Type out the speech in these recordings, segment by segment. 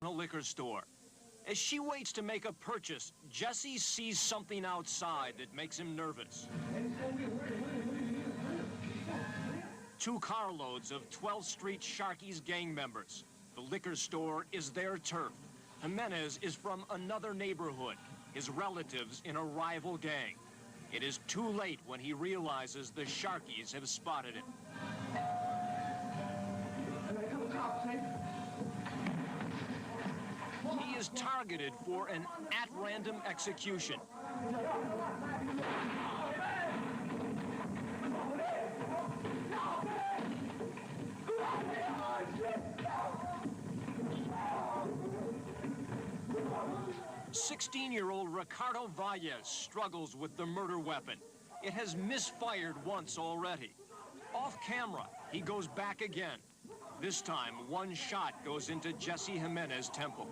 a liquor store. As she waits to make a purchase, Jesse sees something outside that makes him nervous. 2 carloads of 12th Street Sharkies gang members. The liquor store is their turf. Jimenez is from another neighborhood, his relatives in a rival gang. It is too late when he realizes the Sharkies have spotted him. He is targeted for an at-random execution. "16-year-old Ricardo Valles struggles with the murder weapon. It has misfired once already. Off camera, he goes back again. This time, one shot goes into Jesse Jimenez's temple.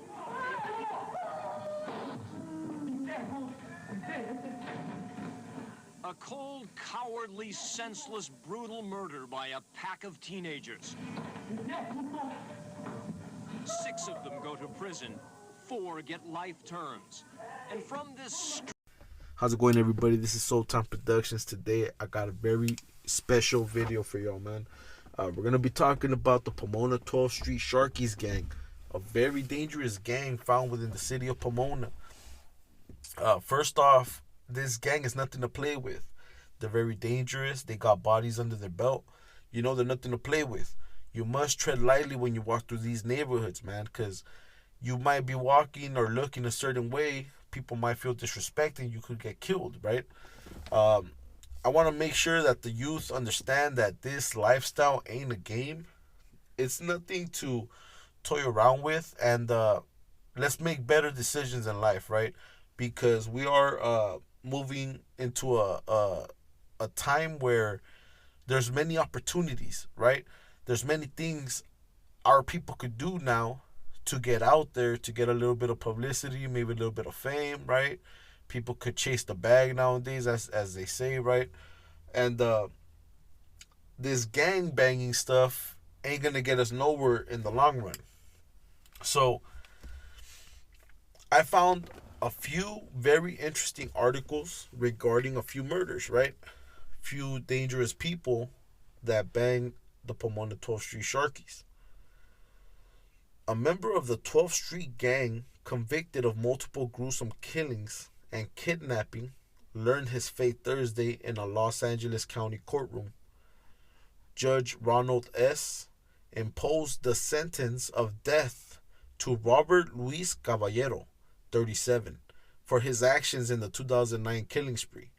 A cold, cowardly, senseless, brutal murder by a pack of teenagers. 6 of them go to prison. 4 get life terms. And from this... How's it going, everybody? This is Soul Time Productions. Today, I got a very special video for y'all, man. We're going to be talking about the Pomona 12th Street Sharkies gang, a very dangerous gang found within the city of Pomona. First off, this gang is nothing to play with. They're very dangerous. They got bodies under their belt. You know, they're nothing to play with. You must tread lightly when you walk through these neighborhoods, man, because you might be walking or looking a certain way. People might feel disrespected. You could get killed, right? I want to make sure that the youth understand that this lifestyle ain't a game. It's nothing to toy around with. And let's make better decisions in life, right? Because we are moving into a time where there's many opportunities, right? There's many things our people could do now to get out there, to get a little bit of publicity, maybe a little bit of fame, right? People could chase the bag nowadays, as they say, right? And this gang banging stuff ain't gonna get us nowhere in the long run. So I found a few very interesting articles regarding a few murders, right? Few dangerous people that bang the Pomona 12th Street Sharkies. A member of the 12th Street gang, convicted of multiple gruesome killings and kidnapping, learned his fate Thursday in a Los Angeles County courtroom. Judge Ronald S. imposed the sentence of death to Robert Luis Caballero, 37, for his actions in the 2009 killing spree.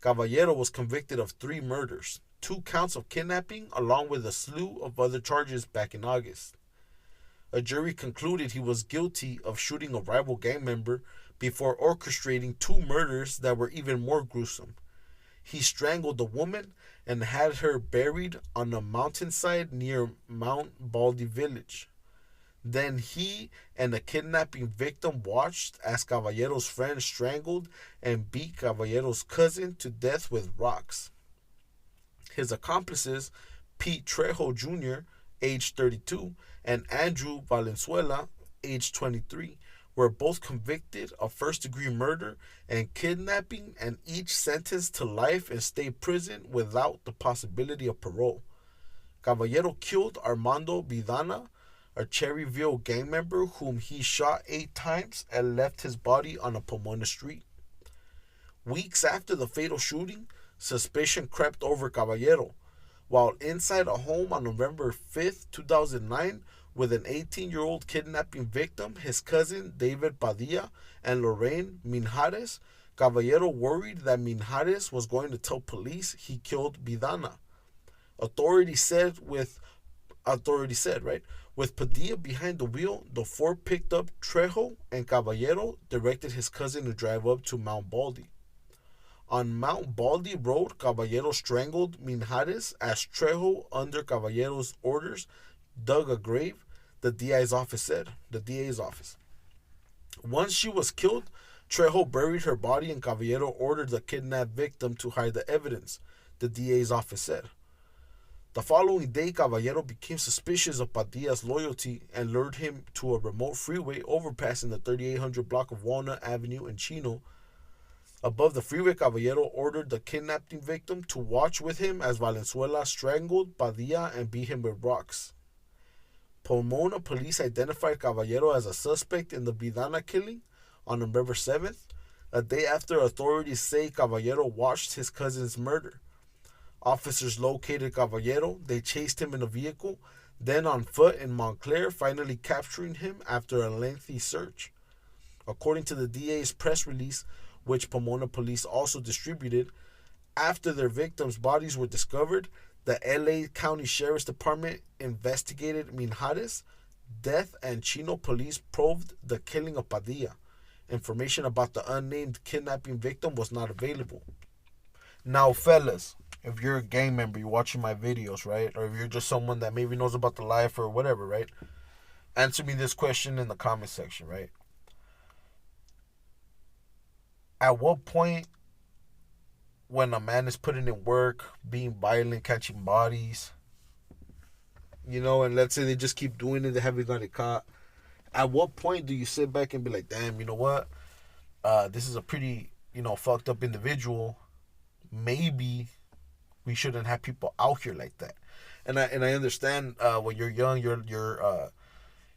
Caballero was convicted of 3 murders, 2 counts of kidnapping, along with a slew of other charges back in August. A jury concluded he was guilty of shooting a rival gang member before orchestrating 2 murders that were even more gruesome. He strangled a woman and had her buried on a mountainside near Mount Baldy village. Then he and a kidnapping victim watched as Caballero's friend strangled and beat Caballero's cousin to death with rocks. His accomplices, Pete Trejo Jr., age 32, and Andrew Valenzuela, age 23, were both convicted of first-degree murder and kidnapping, and each sentenced to life in state prison without the possibility of parole. Caballero killed Armando Vidana, a Cherryville gang member whom he shot 8 times and left his body on a Pomona street. Weeks after the fatal shooting, suspicion crept over Caballero. While inside a home on November 5th, 2009, with an 18-year-old kidnapping victim, his cousin David Padilla, and Lorraine Minjares, Caballero worried that Minjares was going to tell police he killed Vidana. Authorities said, with Padilla behind the wheel, the 4 picked up Trejo, and Caballero directed his cousin to drive up to Mount Baldy. On Mount Baldy Road, Caballero strangled Minjares as Trejo, under Caballero's orders, dug a grave, the DA's office said. Once she was killed, Trejo buried her body and Caballero ordered the kidnapped victim to hide the evidence, the DA's office said. The following day, Caballero became suspicious of Padilla's loyalty and lured him to a remote freeway overpassing the 3800 block of Walnut Avenue in Chino. Above the freeway, Caballero ordered the kidnapping victim to watch with him as Valenzuela strangled Padilla and beat him with rocks. Pomona police identified Caballero as a suspect in the Vidana killing on November 7th, a day after authorities say Caballero watched his cousin's murder. Officers located Caballero, they chased him in a vehicle, then on foot in Montclair, finally capturing him after a lengthy search. According to the DA's press release, which Pomona police also distributed, after their victims' bodies were discovered, the LA County Sheriff's Department investigated Minjares' death and Chino police probed the killing of Padilla. Information about the unnamed kidnapping victim was not available. Now, fellas, if you're a gang member, you're watching my videos, right? Or if you're just someone that maybe knows about the life or whatever, right? Answer me this question in the comment section, right? At what point, when a man is putting in work, being violent, catching bodies, and let's say they just keep doing it, they haven't got it caught, at what point do you sit back and be like, damn, you know what? This is a pretty, fucked up individual. Maybe we shouldn't have people out here like that. And I understand when you're young, you're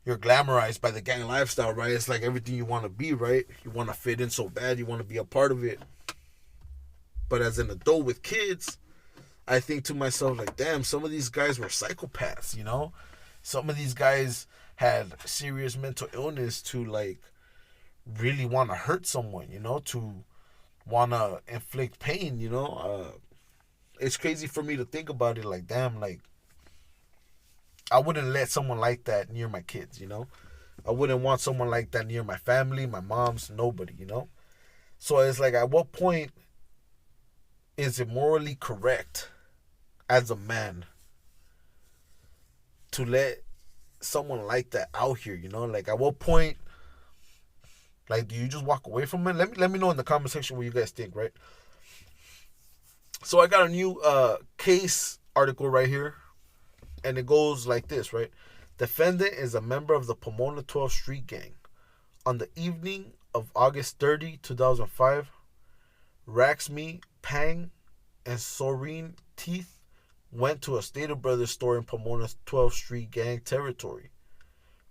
glamorized by the gang lifestyle, right? It's like everything you want to be, right? You want to fit in so bad, you want to be a part of it. But as an adult with kids, I think to myself, like, damn, some of these guys were psychopaths, Some of these guys had serious mental illness to, like, really want to hurt someone, to want to inflict pain, It's crazy for me to think about it, like, damn, like, I wouldn't let someone like that near my kids, I wouldn't want someone like that near my family, my mom's, nobody, So it's like, at what point is it morally correct as a man to let someone like that out here, Like, at what point, like, do you just walk away from it? Let me know in the comment section what you guys think, right? So I got a new case article right here, and it goes like this, right? Defendant is a member of the Pomona 12th Street Gang. On the evening of August 30, 2005, Raxmi, Pang, and Soreen Teeth went to a Stater Brothers store in Pomona's 12th Street Gang territory.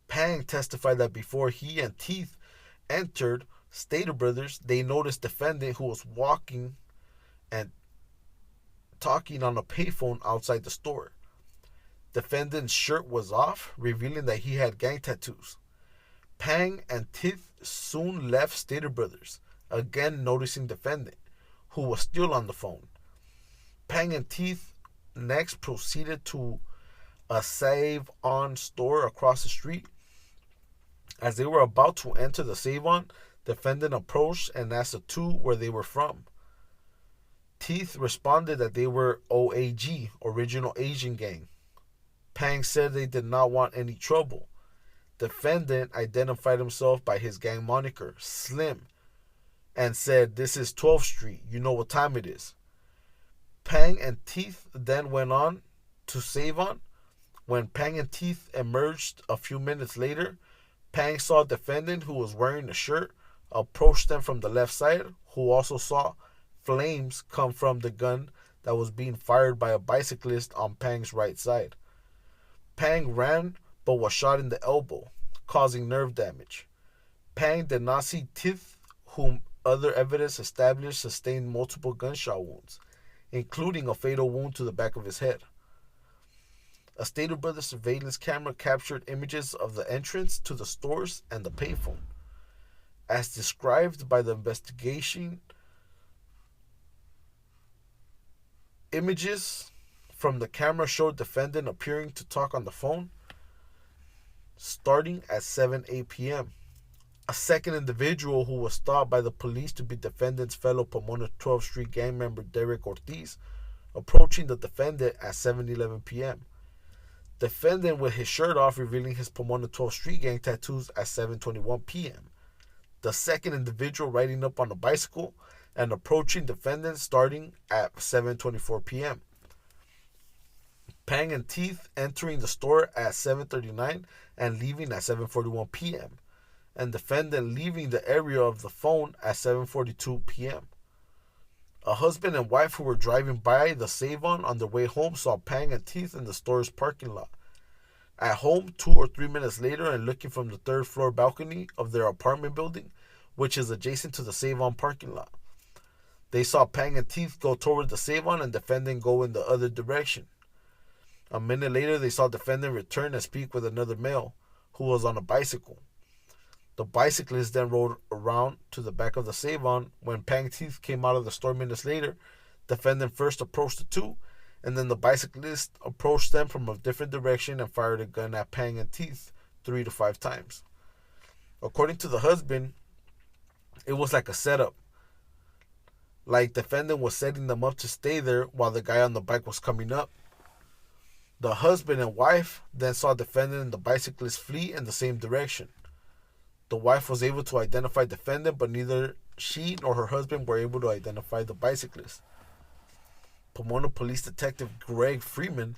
Pang testified that before he and Teeth entered Stater Brothers, they noticed defendant who was walking and talking on a payphone outside the store. Defendant's shirt was off, revealing that he had gang tattoos. Pang and Teeth soon left Stater Brothers, again noticing defendant, who was still on the phone. Pang and Teeth next proceeded to a Save On store across the street. As they were about to enter the Save On, defendant approached and asked the two where they were from. Teeth responded that they were OAG, Original Asian Gang. Pang said they did not want any trouble. Defendant identified himself by his gang moniker, Slim, and said, "This is 12th Street. You know what time it is." Pang and Teeth then went on to Save On. When Pang and Teeth emerged a few minutes later, Pang saw a defendant who was wearing a shirt approach them from the left side, who also saw flames come from the gun that was being fired by a bicyclist on Pang's right side. Pang ran but was shot in the elbow, causing nerve damage. Pang did not see Teeth, whom other evidence established sustained multiple gunshot wounds, including a fatal wound to the back of his head. A Stater Brothers surveillance camera captured images of the entrance to the stores and the payphone. As described by the investigation, images from the camera showed defendant appearing to talk on the phone starting at 7:08 p.m. A second individual who was thought by the police to be defendant's fellow Pomona 12th Street gang member Derek Ortiz approaching the defendant at 7:11 p.m. Defendant with his shirt off revealing his Pomona 12th Street gang tattoos at 7:21 p.m. The second individual riding up on a bicycle and approaching defendant starting at 7:24 p.m. Pang and Teeth entering the store at 7:39 and leaving at 7:41 p.m. and defendant leaving the area of the phone at 7:42 p.m. A husband and wife who were driving by the Save-On their way home saw Pang and Teeth in the store's parking lot. At home, 2 or 3 minutes later, and looking from the third floor balcony of their apartment building, which is adjacent to the Save-On parking lot, they saw Pang and Teeth go toward the Save-On and defendant go in the other direction. A minute later, they saw defendant return and speak with another male who was on a bicycle. The bicyclist then rode around to the back of the Save-On. When Pang Teeth came out of the store minutes later, defendant first approached the two, and then the bicyclist approached them from a different direction and fired a gun at Pang and Teeth 3 to 5 times. According to the husband, it was like a setup. Like defendant was setting them up to stay there while the guy on the bike was coming up. The husband and wife then saw defendant and the bicyclist flee in the same direction. The wife was able to identify defendant, but neither she nor her husband were able to identify the bicyclist. Pomona Police Detective Greg Freeman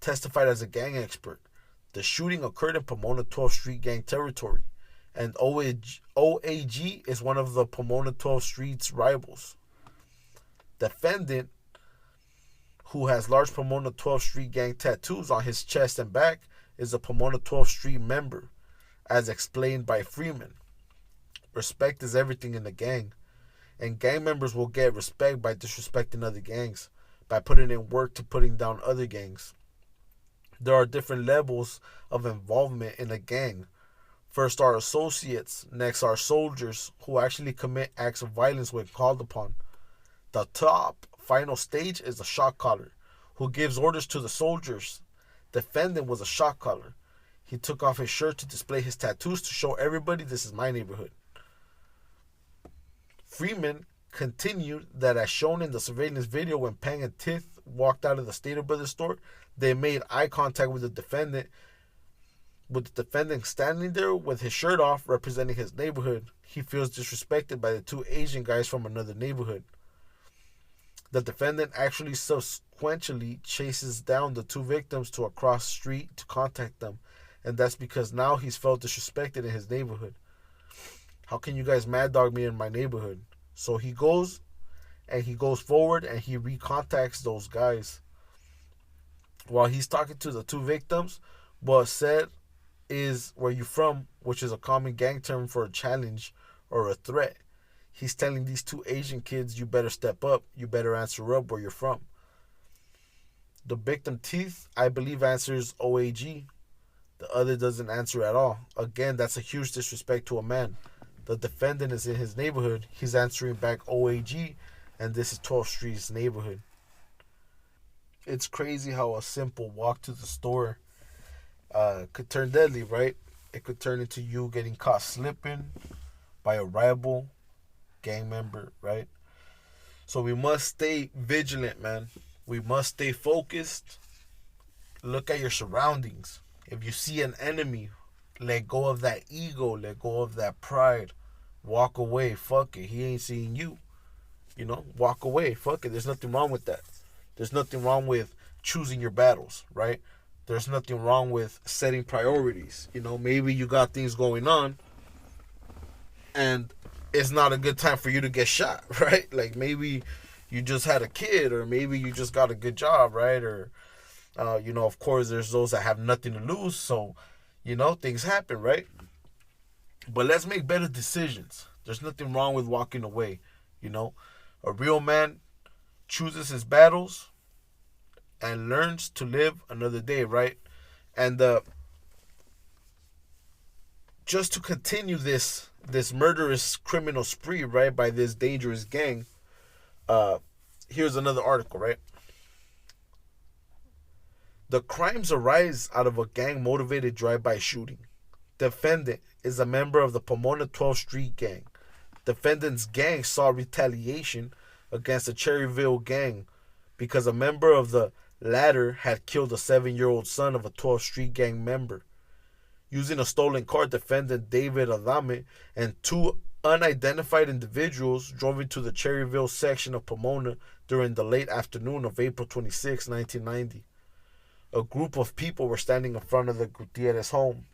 testified as a gang expert. The shooting occurred in Pomona 12th Street gang territory, and OAG is one of the Pomona 12th Street's rivals. Defendant, who has large Pomona 12th Street gang tattoos on his chest and back, is a Pomona 12th Street member, as explained by Freeman. Respect is everything in the gang, and gang members will get respect by disrespecting other gangs, by putting in work to putting down other gangs. There are different levels of involvement in a gang. First are associates, next are soldiers who actually commit acts of violence when called upon. The top final stage is the shot caller, who gives orders to the soldiers. Defendant was a shot caller. He took off his shirt to display his tattoos to show everybody this is my neighborhood. Freeman continued that as shown in the surveillance video, when Pang and Teeth walked out of the Stater Brothers store, they made eye contact with the defendant standing there with his shirt off representing his neighborhood. He feels disrespected by the two Asian guys from another neighborhood. The defendant actually subsequently chases down the two victims to a cross street to contact them, and that's because now he's felt disrespected in his neighborhood. How can you guys mad dog me in my neighborhood? So he goes forward and he recontacts those guys. While he's talking to the two victims, what said is, "Where you from?" which is a common gang term for a challenge or a threat. He's telling these two Asian kids, you better step up, you better answer up where you're from. The victim Teeth, I believe, answers OAG. The other doesn't answer at all. Again, that's a huge disrespect to a man. The defendant is in his neighborhood. He's answering back OAG, and this is 12th Street's neighborhood. It's crazy how a simple walk to the store could turn deadly, right? It could turn into you getting caught slipping by a rival gang member, right? So we must stay vigilant, man. We must stay focused. Look at your surroundings. If you see an enemy, let go of that ego, let go of that pride. Walk away, fuck it. He ain't seeing you. Walk away, fuck it. There's nothing wrong with that. There's nothing wrong with choosing your battles, right? There's nothing wrong with setting priorities. Maybe you got things going on and it's not a good time for you to get shot, right? Like maybe you just had a kid, or maybe you just got a good job, right? Or, of course, there's those that have nothing to lose. So, things happen, right? But let's make better decisions. There's nothing wrong with walking away, A real man chooses his battles and learns to live another day, right? And just to continue this murderous criminal spree, right, by this dangerous gang, here's another article, right? The crimes arise out of a gang-motivated drive-by shooting. Defendant is a member of the Pomona 12th Street gang. Defendant's gang saw retaliation against the Cherryville gang because a member of the latter had killed a 7-year-old son of a 12th Street gang member. Using a stolen car, defendant David Adame and two unidentified individuals drove into the Cherryville section of Pomona during the late afternoon of April 26, 1990. a group of people were standing in front of the Gutierrez home.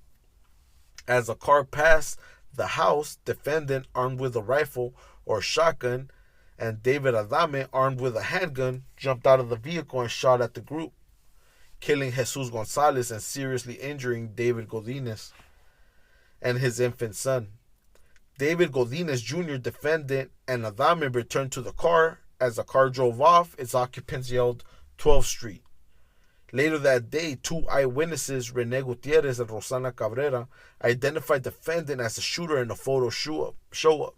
As a car passed the house, defendant armed with a rifle or shotgun and David Adame armed with a handgun jumped out of the vehicle and shot at the group, killing Jesus Gonzalez and seriously injuring David Godinez and his infant son. David Godinez Jr., defendant, and Adame returned to the car. As the car drove off, its occupants yelled 12th Street. Later that day, two eyewitnesses, Rene Gutierrez and Rosana Cabrera, identified defendant as the shooter in a photo show-up.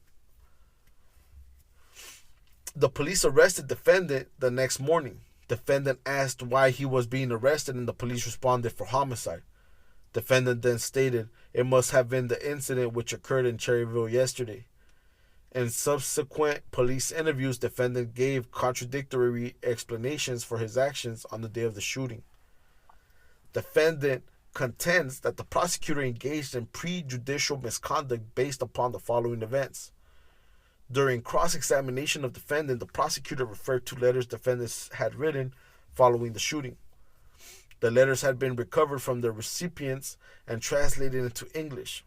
The police arrested defendant the next morning. Defendant asked why he was being arrested and the police responded for homicide. Defendant then stated it must have been the incident which occurred in Cherryville yesterday. In subsequent police interviews, defendant gave contradictory explanations for his actions on the day of the shooting. Defendant contends that the prosecutor engaged in prejudicial misconduct based upon the following events. During cross-examination of defendant, the prosecutor referred to letters defendants had written following the shooting. The letters had been recovered from the recipients and translated into English.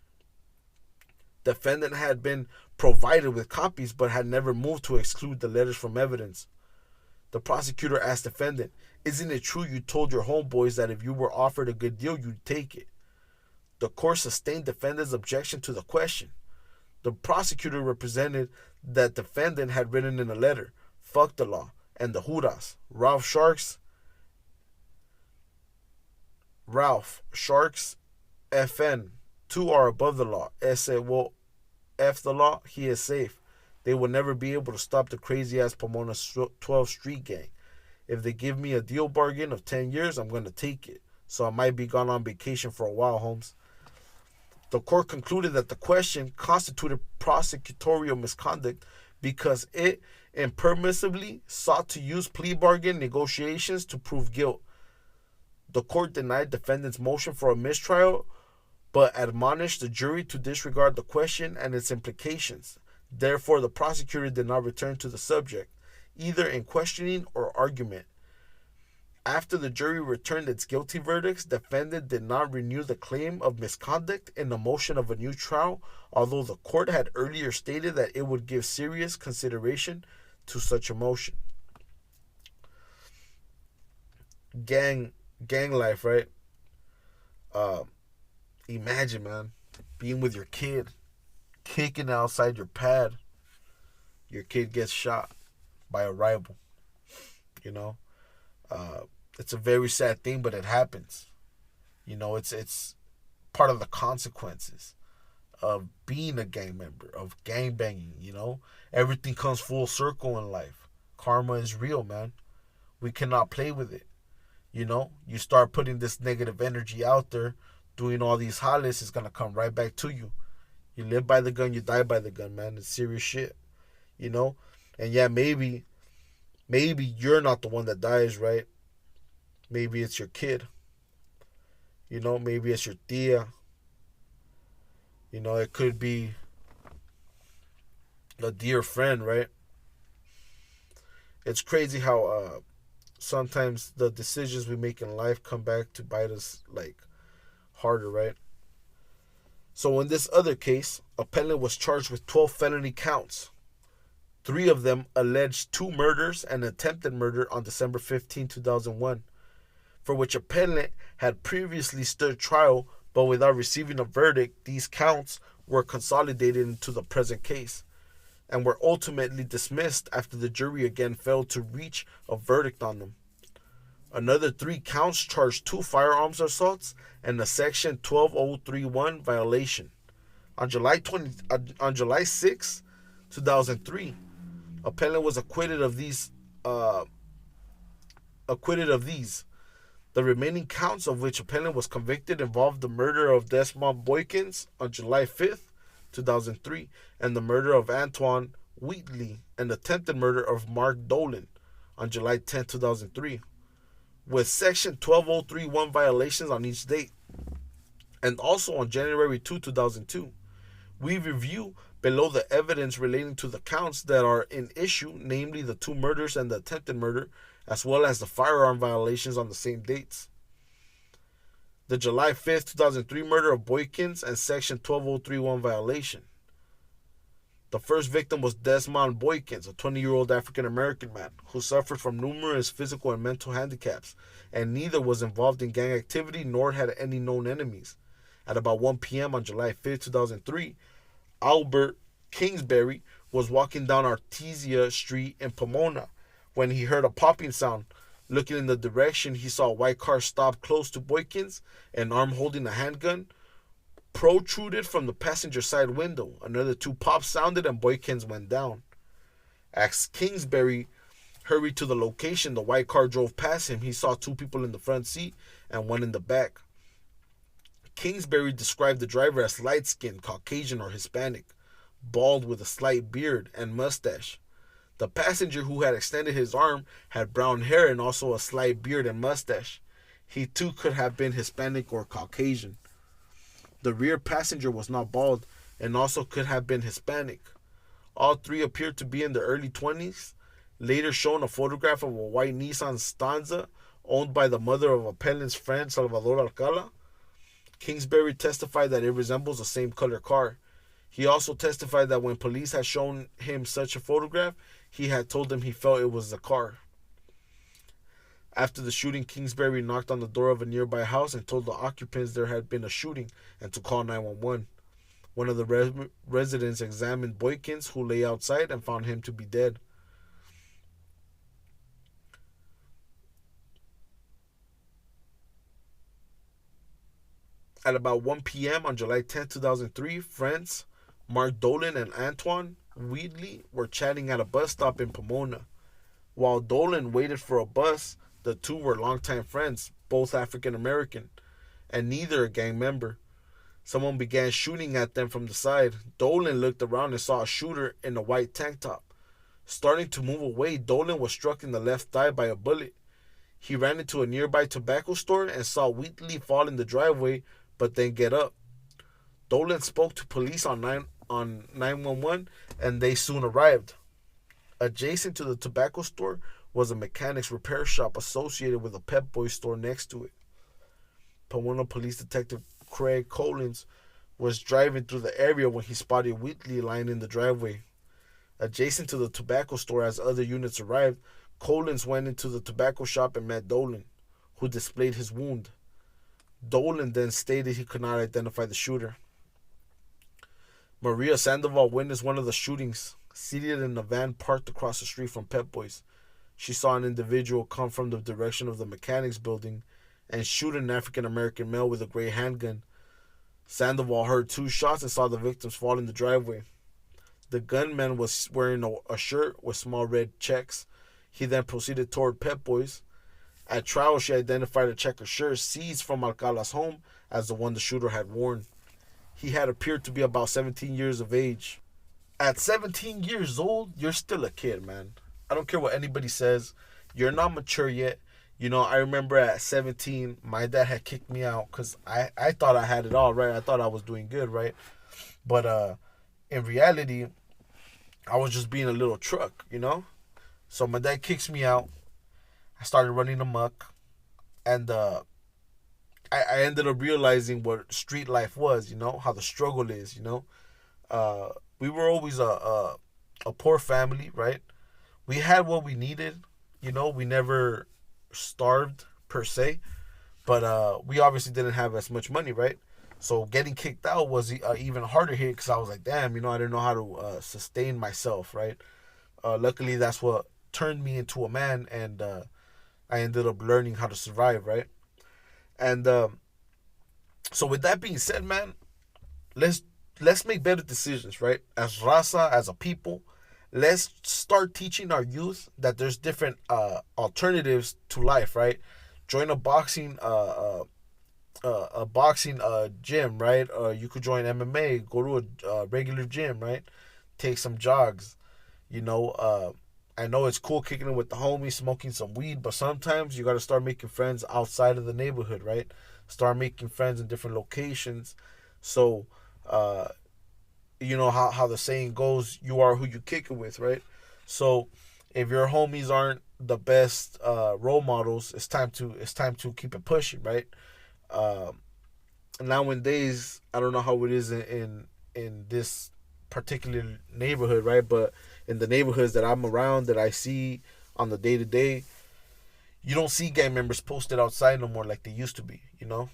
Defendant had been provided with copies but had never moved to exclude the letters from evidence. The prosecutor asked defendant, "Isn't it true you told your homeboys that if you were offered a good deal, you'd take it?" The court sustained defendant's objection to the question. The prosecutor represented that defendant had written in a letter, "Fuck the law," and the Judas, Ralph Sharks, FN, two are above the law. Ese will F the law, he is safe. They will never be able to stop the crazy-ass Pomona 12th Street gang. If they give me a deal bargain of 10 years, I'm going to take it. So I might be gone on vacation for a while, Holmes. The court concluded that the question constituted prosecutorial misconduct because it impermissibly sought to use plea bargain negotiations to prove guilt. The court denied defendant's motion for a mistrial, but admonished the jury to disregard the question and its implications. Therefore, the prosecutor did not return to the subject, either in questioning or argument. After the jury returned its guilty verdicts, defendant did not renew the claim of misconduct in the motion of a new trial, although the court had earlier stated that it would give serious consideration to such a motion. Gang life, right? Imagine, man, being with your kid, kicking outside your pad. Your kid gets shot by a rival. You know, it's a very sad thing, but it happens. You know, it's part of the consequences of being a gang member, of gang banging. You know, everything comes full circle in life. Karma is real, man. We cannot play with it. You know, you start putting this negative energy out there, doing all these jales, it's gonna come right back to you. You live by the gun, you die by the gun, man. It's serious shit. You know? And yeah, maybe you're not the one that dies, right? Maybe it's your kid. You know, maybe it's your tia. You know, it could be a dear friend, right? It's crazy how sometimes the decisions we make in life come back to bite us like harder, right? So in this other case, appellant was charged with 12 felony counts. 3 of them alleged 2 murders and attempted murder on December 15, 2001, for which appellant had previously stood trial, but without receiving a verdict. These counts were consolidated into the present case and were ultimately dismissed after the jury again failed to reach a verdict on them. Another 3 counts charged 2 firearms assaults and a Section 12031 violation. On July 6, 2003, appellant was acquitted of these. The remaining counts of which appellant was convicted involved the murder of Desmond Boykins on July 5th, 2003, and the murder of Antoine Wheatley and attempted murder of Mark Dolan on July 10, 2003, with Section 12031 violations on each date, and also on January 2, 2002. We review below the evidence relating to the counts that are in issue, namely the 2 murders and the attempted murder, as well as the firearm violations on the same dates. The July 5th, 2003 murder of Boykins and Section 12031 violation. The first victim was Desmond Boykins, a 20-year-old African-American man who suffered from numerous physical and mental handicaps, and neither was involved in gang activity nor had any known enemies. At about 1 p.m. on July 5th, 2003, Albert Kingsbury was walking down Artesia Street in Pomona when he heard a popping sound. Looking in the direction, he saw a white car stop close to Boykins, an arm holding a handgun protruded from the passenger side window. Another two pops sounded and Boykins went down. As Kingsbury hurried to the location, the white car drove past him. He saw two people in the front seat and one in the back. Kingsbury described the driver as light-skinned, Caucasian or Hispanic, bald with a slight beard and mustache. The passenger, who had extended his arm, had brown hair and also a slight beard and mustache. He too could have been Hispanic or Caucasian. The rear passenger was not bald and also could have been Hispanic. All three appeared to be in their early 20s, later shown a photograph of a white Nissan Stanza owned by the mother of appellant's friend Salvador Alcala. Kingsbury testified that it resembles the same color car. He also testified that when police had shown him such a photograph, he had told them he felt it was the car. After the shooting, Kingsbury knocked on the door of a nearby house and told the occupants there had been a shooting and to call 911. One of the residents examined Boykins, who lay outside, and found him to be dead. At about 1 p.m. on July 10, 2003, friends Mark Dolan and Antoine Wheatley were chatting at a bus stop in Pomona. While Dolan waited for a bus, the two were longtime friends, both African American, and neither a gang member. Someone began shooting at them from the side. Dolan looked around and saw a shooter in a white tank top. Starting to move away, Dolan was struck in the left thigh by a bullet. He ran into a nearby tobacco store and saw Wheatley fall in the driveway, but then get up. Dolan spoke to police on 911, and they soon arrived. Adjacent to the tobacco store was a mechanics repair shop associated with a Pep Boys store next to it. Pomona Police Detective Craig Collins was driving through the area when he spotted Wheatley lying in the driveway. Adjacent to the tobacco store, as other units arrived, Collins went into the tobacco shop and met Dolan, who displayed his wound. Dolan then stated he could not identify the shooter. Maria Sandoval witnessed one of the shootings, seated in a van parked across the street from Pep Boys. She saw an individual come from the direction of the mechanics building and shoot an African-American male with a gray handgun. Sandoval heard two shots and saw the victims fall in the driveway. The gunman was wearing a shirt with small red checks. He then proceeded toward Pep Boys. At trial, she identified a checkered shirt seized from Alcala's home as the one the shooter had worn. He had appeared to be about 17 years of age. At 17 years old, you're still a kid, man. I don't care what anybody says. You're not mature yet. You know, I remember at 17, my dad had kicked me out because I thought I had it all, right? I thought I was doing good, right? But in reality, I was just being a little truck, you know? So my dad kicks me out. I started running amok. And I ended up realizing what street life was, you know? How the struggle is, you know? We were always a poor family, right? We had what we needed, you know? We never starved per se, but we obviously didn't have as much money, right? So getting kicked out was even harder hit because I was like, damn, you know, I didn't know how to sustain myself, right? Luckily, that's what turned me into a man, and I ended up learning how to survive, right? And so with that being said, man, let's make better decisions, right? As raza, as a people, let's start teaching our youth that there's different alternatives to life, right? Join a boxing gym, right? You could join MMA, go to a regular gym, right? Take some jogs. You know, I know it's cool kicking it with the homies, smoking some weed, but sometimes you got to start making friends outside of the neighborhood, right? Start making friends in different locations. So, you know how the saying goes, you are who you kick it with, right? So if your homies aren't the best role models, it's time to keep it pushing, right? Um, Nowadays, I don't know how it is in this particular neighborhood, right? But in the neighborhoods that I'm around, that I see on the day to day, you don't see gang members posted outside no more like they used to be. You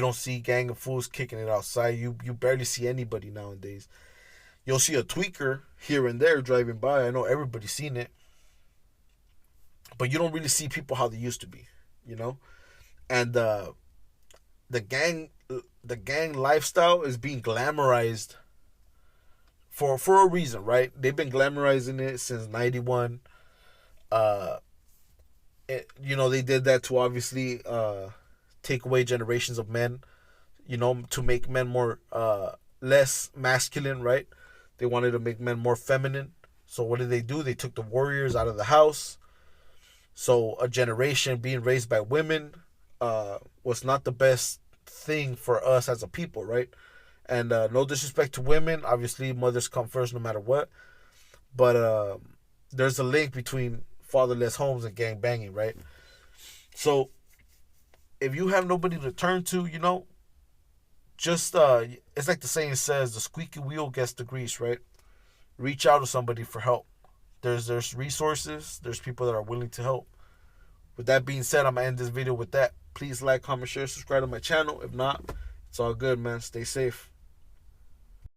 don't see gang of fools kicking it outside. You barely see anybody nowadays. You'll see a tweaker here and there driving by. I know everybody's seen it, but you don't really see people how they used to be. You know, and the gang the gang lifestyle is being glamorized for a reason, right? They've been glamorizing it since '91. Uh, they did that to obviously take away generations of men. To make men more less masculine, right? They wanted to make men more feminine. So what did they do? They took the warriors out of the house. So a generation being raised by women was not the best thing for us as a people, right? And no disrespect to women. Obviously, mothers come first no matter what. But there's a link between fatherless homes and gang banging, right? So if you have nobody to turn to, just it's like the saying says, the squeaky wheel gets the grease, right? Reach out to somebody for help. There's resources. There's people that are willing to help. With that being said, I'm gonna end this video with that. Please like, comment, share, subscribe to my channel. If not, it's all good, man. Stay safe.